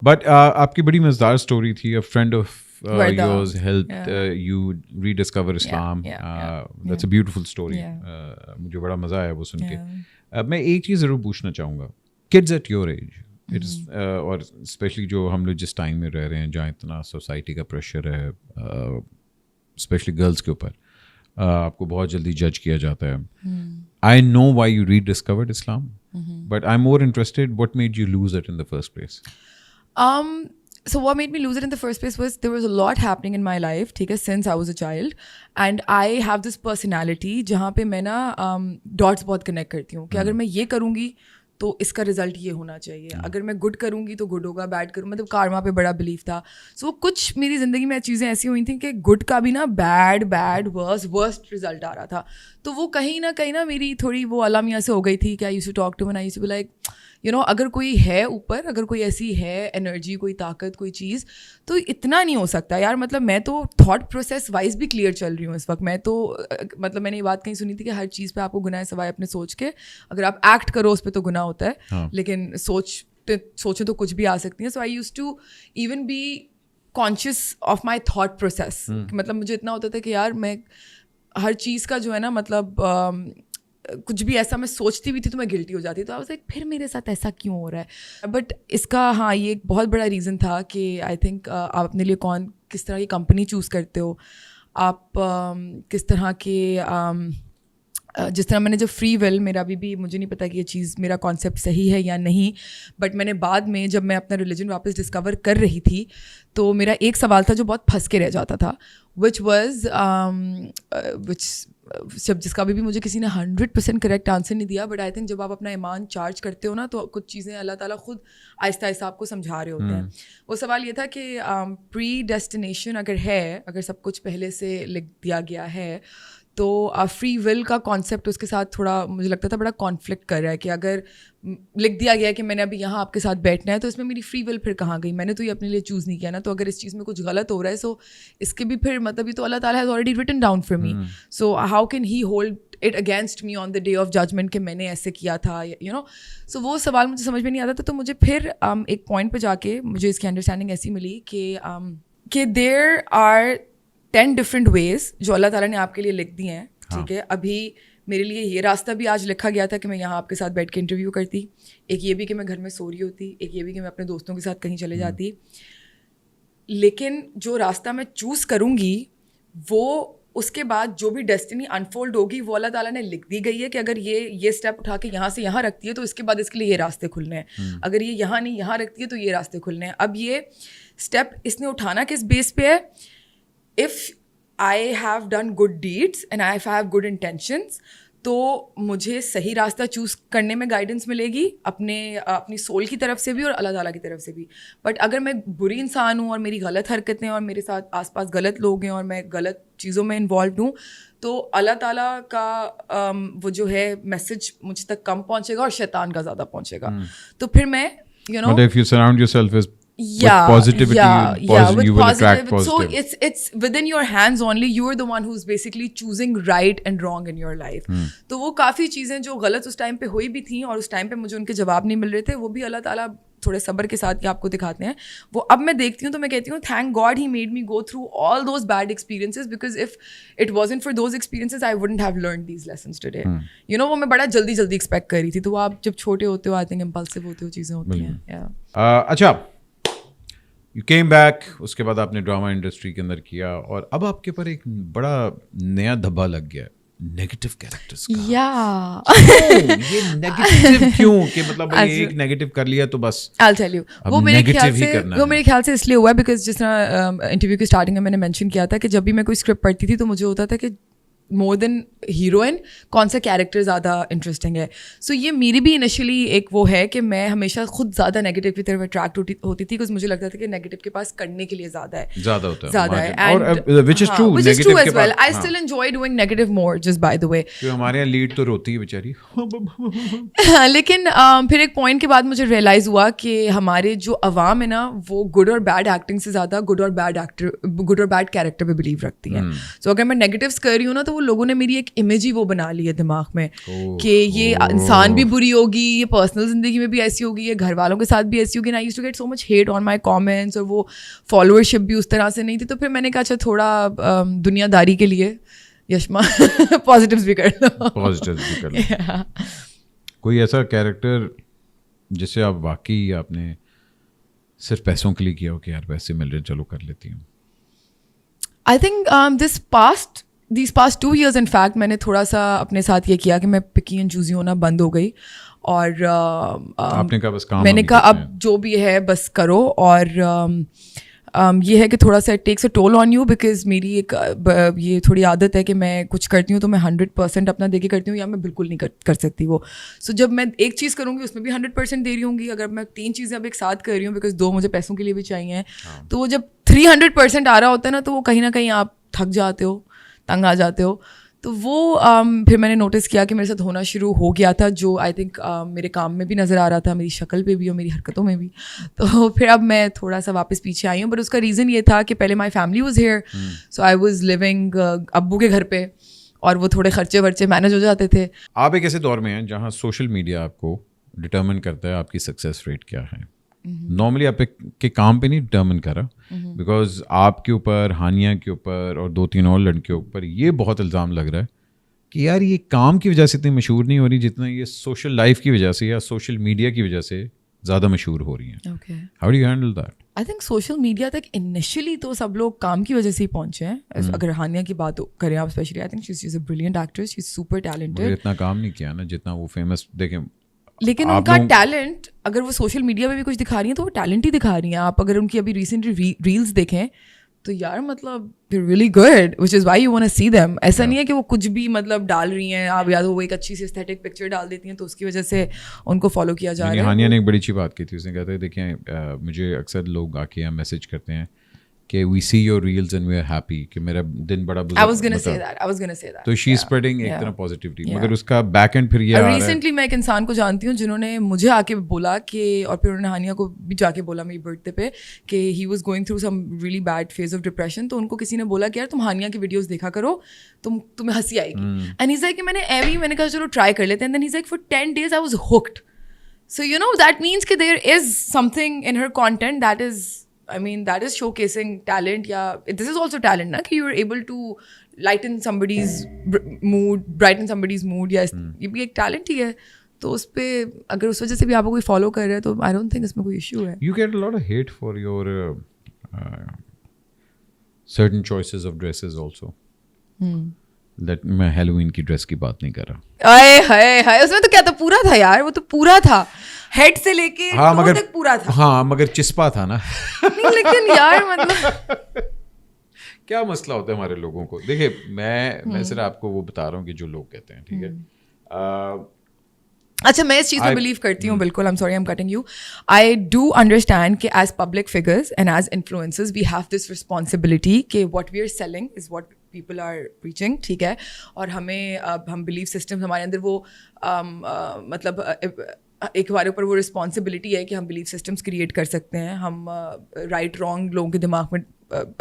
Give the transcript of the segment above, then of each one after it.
But آپ کی بڑی مزدار اسٹوری تھی. A friend of yours helped you rediscover Islam. That's a beautiful story. مجھے بڑا مزہ آیا وہ سن کے. میں ایک چیز ضرور پوچھنا چاہوں گا, kids at your age, اور اسپیشلی جو ہم لوگ جس ٹائم میں رہ رہے ہیں جہاں اتنا سوسائٹی کا پریشر ہے, اسپیشلی گرلس کے اوپر, آپ کو بہت جلدی جج کیا جاتا ہے. I know why you rediscovered Islam, but I'm more interested, what made you lose it in the first place? So what made me lose it in the first place was there was a lot happening in my life, ٹھیک ہے, since I was a child, and I have this personality جہاں پہ میں نا dots بہت connect کرتی ہوں کہ اگر میں یہ کروں گی تو اس کا رزلٹ یہ ہونا چاہیے, اگر میں گڈ کروں گی تو گڈ ہوگا, بیڈ کروں, مطلب کارما پہ بڑا بلیف تھا. سو وہ کچھ میری زندگی میں چیزیں ایسی ہوئی تھیں کہ گڈ کا بھی نا بیڈ ورسٹ رزلٹ آ رہا تھا. تو وہ کہیں نہ میری تھوڑی وہ علامہ سے ہو گئی تھی کہ I used to talk to when I used to be like, you know, اگر کوئی ہے اوپر, اگر کوئی ایسی ہے انرجی, کوئی طاقت, کوئی چیز, تو اتنا نہیں ہو سکتا یار. مطلب میں تو تھاٹ پروسیس وائز بھی کلیئر چل رہی ہوں اس وقت. میں تو مطلب میں نے یہ بات کہیں سنی تھی کہ ہر چیز پہ آپ کو گناہ ہے سوائے اپنے سوچ کے. اگر آپ ایکٹ کرو اس پہ تو گناہ ہوتا ہے, لیکن سوچیں تو کچھ بھی آ سکتی ہیں. So I use to even be conscious of my thought process. مطلب مجھے اتنا ہوتا تھا کہ یار میں ہر چیز کا جو ہے نا, مطلب کچھ بھی ایسا میں سوچتی بھی تھی تو میں گلٹی ہو جاتی. تو آئی واز لائک پھر میرے ساتھ ایسا کیوں ہو رہا ہے. بٹ اس کا ہاں یہ ایک بہت بڑا ریزن تھا کہ آئی تھنک آپ اپنے لیے کس طرح کی کمپنی چوز کرتے ہو, آپ کس طرح کے, جس طرح میں نے جو فری ول, میرا بھی مجھے نہیں پتا کہ یہ چیز میرا کانسیپٹ صحیح ہے یا نہیں, بٹ میں نے بعد میں جب میں اپنا ریلیجن واپس ڈسکور کر رہی تھی تو میرا ایک سوال تھا جو بہت پھنس کے رہ جاتا تھا, وچ جس کا بھی مجھے کسی نے 100% کریکٹ آنسر نہیں دیا. بٹ آئی تھنک جب آپ اپنا ایمان چارج کرتے ہو نا تو کچھ چیزیں اللہ تعالیٰ خود آہستہ آہستہ آپ کو سمجھا رہے ہوتے ہیں. وہ سوال یہ تھا کہ پری ڈیسٹینیشن اگر سب کچھ پہلے سے لکھ دیا گیا ہے تو فری ول کا کانسیپٹ اس کے ساتھ تھوڑا مجھے لگتا تھا بڑا کانفلکٹ کر رہا ہے کہ اگر لکھ دیا گیا ہے کہ میں نے ابھی یہاں آپ کے ساتھ بیٹھنا ہے تو اس میں میری فری ول پھر کہاں گئی, میں نے تو یہ اپنے لیے چوز نہیں کیا نا. تو اگر اس چیز میں کچھ غلط ہو رہا ہے سو اس کے بھی پھر مطلب یہ تو اللہ تعالیٰ has already written down for me, so how can he hold it against me on the day of judgement کہ میں نے ایسے کیا تھا, یو نو. سو وہ سوال مجھے سمجھ میں نہیں آتا تھا. تو مجھے پھر ایک پوائنٹ پہ جا کے مجھے اس کی انڈرسٹینڈنگ ایسی ملی کہ دیر آر 10 ڈفرنٹ ویز جو اللہ تعالیٰ نے آپ کے لیے لکھ دی ہیں, ٹھیک ہے. ابھی میرے لیے یہ راستہ بھی آج لکھا گیا تھا کہ میں یہاں آپ کے ساتھ بیٹھ کے انٹرویو کرتی, ایک یہ بھی کہ میں گھر میں سو رہی ہوتی, ایک یہ بھی کہ میں اپنے دوستوں کے ساتھ کہیں چلے جاتی. لیکن جو راستہ میں چوز کروں گی وہ اس کے بعد جو بھی ڈیسٹنی انفولڈ ہوگی وہ اللہ تعالیٰ نے لکھ دی گئی ہے کہ اگر یہ اسٹیپ اٹھا کے یہاں سے یہاں رکھتی ہے تو اس کے بعد اس کے لیے یہ راستے کھلنے ہیں, اگر یہ یہاں نہیں یہاں رکھتی ہے تو یہ راستے کھلنے ہیں. اب یہ اسٹیپ اس نے اٹھانا کس بیس پہ ہے, if I have done good deeds and if I have good intentions تو مجھے صحیح راستہ چوز کرنے میں گائیڈنس ملے گی اپنی سول کی طرف سے بھی اور اللہ تعالیٰ کی طرف سے بھی. بٹ اگر میں بری انسان ہوں اور میری غلط حرکتیں اور میرے ساتھ آس پاس غلط لوگ ہیں اور میں غلط چیزوں میں انوالوڈ ہوں تو اللہ تعالیٰ کا وہ جو ہے میسج مجھ تک کم پہنچے گا اور شیطان کا زیادہ پہنچے گا. تو پھر میں you know, But if you surround yourself with positivity, you will attract positive. So it's within your hands only. You are the one who's basically choosing right and wrong in your life. تو وہ کافی چیزیں جو غلط اس time پہ ہوئی بھی تھیں اور اس ٹائم پہ مجھے ان کے جواب نہیں مل رہے تھے, وہ بھی اللہ تعالیٰ تھوڑے صبر کے ساتھ آپ کو دکھاتے ہیں. وہ اب میں دیکھتی ہوں تو میں کہتی ہوں thank God he made me go through all those bad experiences because if it wasn't for those experiences I wouldn't have learned these lessons today. You know, وہ میں بڑا جلدی ایکسپیکٹ کر رہی تھی. تو وہ آپ جب چھوٹے ہوتے ہو آئی تھنک امپلسو ہوتے ہو, چیزیں ہوتی ہیں. اچھا, یو کیم بیک, اس کے بعد آپ نے ڈرامہ انڈسٹری کے اندر کیا اور اب آپ کے پر ایک بڑا نیا دھبا لگ گیا نیگیٹو کیریکٹرز کا. یہ نیگیٹو کیوں کہ مطلب ایک نیگیٹو کر لیا تو بس I'll tell you. وہ میرے خیال سے اس لیے ہوا بیکاز جس طرح انٹرویو کی اسٹارٹنگ میں نے مینشن کیا تھا کہ جب بھی میں کوئی اسکرپٹ پڑھتی تھی تو مجھے ہوتا تھا کہ مور دین ہیروئن کون سا کیریکٹر زیادہ انٹرسٹنگ ہے. سو یہ میری بھی انیشلی ایک وہ ہے کہ میں ہمیشہ خود زیادہ نیگیٹو کی طرف اٹریکٹ ہوتی تھی بیکاز مجھے لگتا تھا کہ نیگیٹو کے پاس کرنے کے لیے زیادہ ہے which is true as well. I still enjoy doing negative more just by the way. ہمارے یہاں لیڈ تو روتی ہے بیچاری. لیکن پھر ایک پوائنٹ کے بعد مجھے ریئلائز ہوا کہ ہمارے جو عوام ہے نا وہ گڈ اور بیڈ ایکٹنگ سے زیادہ گڈ اور بیڈ کیریکٹر پہ بلیو رکھتی ہیں. سو اگر میں نیگیٹیوز کر رہی ہوں نا تو وہ لوگوں نے میری ایک امیج ہی وہ بنا لی ہے دماغ میں کہ یہ انسان بھی بری ہوگی, یہ پرسنل زندگی میں بھی ایسی ہوگی, یہ گھر والوں کے ساتھ بھی ایسی ہوگی. And I used to get so much hate on my comments, اور وہ فالوورشپ بھی اس طرح سے نہیں تھی. تو پھر میں نے کہا اچھا تھوڑا دنیا داری کے لیے یشما پازیٹیوز بھی کر لو. کوئی ایسا کیریکٹر جس سے آپ واقعی آپ نے صرف پیسوں کے لیے کیا ہو کہ یار پیسے مل رہے چلو کر لیتی ہوں؟ I think these past 2 years in fact میں نے تھوڑا سا اپنے ساتھ یہ کیا کہ میں پکی اینڈ چوزی ہونا بند ہو گئی, اور میں نے کہا اب جو بھی ہے بس کرو. اور یہ ہے کہ تھوڑا سا takes a toll on you, because میری ایک یہ تھوڑی عادت ہے کہ میں کچھ کرتی ہوں تو میں 100% اپنا دے کے کرتی ہوں, یا میں بالکل نہیں کر سکتی وہ. سو جب میں ایک چیز کروں گی اس میں بھی 100% دے رہی ہوں گی. اگر میں 3 چیزیں اب ایک ساتھ کر رہی ہوں, بیکاز 2 مجھے پیسوں کے لیے بھی چاہیے, تو وہ جب 300% آ رہا ہوتا ہے نا, تو وہ کہیں نہ کہیں آپ تھک جاتے ہو, تنگ آ جاتے ہو. تو وہ پھر میں نے نوٹس کیا کہ میرے ساتھ ہونا شروع ہو گیا تھا, جو آئی تھنک میرے کام میں بھی نظر آ رہا تھا, میری شکل پہ بھی اور میری حرکتوں میں بھی. تو پھر اب میں تھوڑا سا واپس پیچھے آئی ہوں, بٹ اس کا ریزن یہ تھا کہ پہلے my family was here, so I was living ابو کے گھر پہ, اور وہ تھوڑے خرچے ورچے مینیج ہو جاتے تھے. آپ ایک ایسے دور میں ہیں جہاں سوشل میڈیا آپ کو ڈٹرمن کرتا ہے آپ کی سکسیس ریٹ کیا ہے. نارملی آپ کے کام پہ نہیں ڈٹرمن کرا, بیکاز آپ کے اوپر, ہانیہ کے اوپر اور 2-3 اور لڑکیوں اوپر یہ بہت الزام لگ رہا ہے کہ یار یہ کام کی وجہ سے اتنی مشہور نہیں ہو رہی جتنا یہ سوشل لائف کی وجہ سے یا سوشل میڈیا کی وجہ سے زیادہ مشہور ہو رہی ہیں. How do you handle that? I think social media تک انیشلی تو سب لوگ کام کی وجہ سے ہی پہنچے ہیں. اگر ہانیہ کی بات کریں آپ especially, I think she is a brilliant actress, she is super talented. اتنا کام نہیں کیا نا جتنا وہ فیمس. دیکھیں لیکن ان کا ٹیلنٹ, اگر وہ سوشل میڈیا پہ بھی کچھ دکھا رہی ہیں تو وہ ٹیلنٹ ہی دکھا رہی ہیں. آپ اگر ان کی ابھی ریسنٹلی ریلس دیکھیں تو یار مطلب they're really good, which is why you want to see them. ایسا نہیں ہے کہ وہ کچھ بھی مطلب ڈال رہی ہیں آپ, یا تو وہ ایک اچھی سی ایستھیٹک پکچر ڈال دیتی ہیں تو اس کی وجہ سے ان کو فالو کیا جا رہا ہے. ہانیہ نے ایک بڑی اچھی بات کی تھی, اس نے کہا تھا دیکھیں مجھے اکثر لوگ آ کے میسج کرتے ہیں کہ we see your reels and we are happy, کہ میرا دن بڑا I was gonna say that. تو she is spreading ایک طرح positivity, مگر اس کا بیک اینڈ پھر یہ آ رہا ہے. ریسنٹلی میں ایک انسان کو جانتی ہوں جنہوں نے مجھے آ کے بولا کہ, اور پھر انہوں نے ہانیہ کو بھی جا کے بولا میری برتھ ڈے پہ کہ he was going through some really bad phase of depression, تو ان کو کسی نے بولا کہ یار تم ہانیہ کی ویڈیوز دیکھا کرو, تمہیں ہنسی آئے گی. اینڈ he's like کہ میں نے کہا چلو ٹرائی کر لیتے ہیں. And then he's like for 10 days I was hooked. So you know that means کہ there is something in her content that is showcasing talent, یا this is also talent نا, کہ you are able to lighten somebody's mood, brighten somebody's mood, یا یہ بھی ایک talent ہی ہے. تو اس پہ اگر اس وجہ سے بھی آپ کو کوئی فالو کر رہا ہے تو I don't think اس میں کوئی ایشو ہے. You get a lot of hate for your certain choices of dresses also. میں ہیلووین کی ڈریس کی بات نہیں کر رہا. اس میں تو کیا تھا, پورا تھا یار, وہ تو پورا تھا, ہیڈ سے لے کے تک پورا تھا. ہاں مگر چسپا تھا نا. لیکن یار مطلب کیا مسئلہ ہوتا ہے ہمارے لوگوں کو. دیکھیے میں صرف آپ کو وہ بتا رہا ہوں کہ جو لوگ کہتے ہیں, ٹھیک ہے. اچھا میں اس چیز میں بلیو کرتی ہوں بالکل. I'm sorry I'm cutting you. I do understand کہ as public figures and as influencers we have this responsibility کہ what we are selling is what people are preaching, ٹھیک ہے. اور ہمیں ہم belief systems ہمارے اندر وہ مطلب ایک ہمارے اوپر وہ رسپانسبلٹی ہے کہ ہم بلیف سسٹمس کریٹ کر سکتے ہیں, ہم رائٹ رانگ لوگوں کے دماغ میں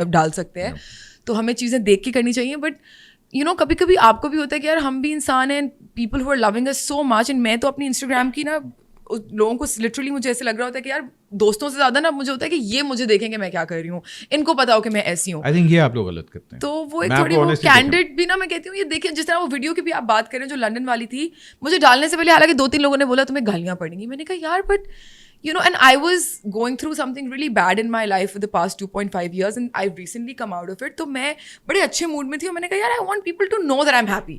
ڈال سکتے ہیں. تو ہمیں چیزیں دیکھ کے کرنی چاہیے. بٹ یو نو کبھی کبھی آپ کو بھی ہوتا ہے کہ یار ہم بھی انسان ہیں, people who are loving us so much. اینڈ میں تو اپنی انسٹاگرام کی نا لوگوں کو لٹرلی مجھے ایسے لگ رہا ہوتا ہے کہ یار دوستوں سے زیادہ نا مجھے ہوتا ہے کہ یہ مجھے دیکھیں کہ میں کیا کر رہی ہوں, ان کو پتا ہو کہ میں ایسی ہوں. آئی تھنک یہ آپ لوگ غلط کرتے ہیں. تو وہ ایک تھوڑی وہ کینڈیڈ بھی نا میں کہتی ہوں, یہ دیکھیں جس طرح وہ ویڈیو کی بھی آپ بات کریں جو لنڈن والی تھی, مجھے ڈالنے سے پہلے حالانکہ 2-3 لوگوں نے بولا تمہیں گالیاں پڑیں گی. میں نے کہا یار but you know, and I was going through something really bad in my life for the past 2.5 years and I've recently come out of it. تو میں بڑے اچھے موڈ میں تھی اور میں نے کہا یار I want people to know that I'm happy.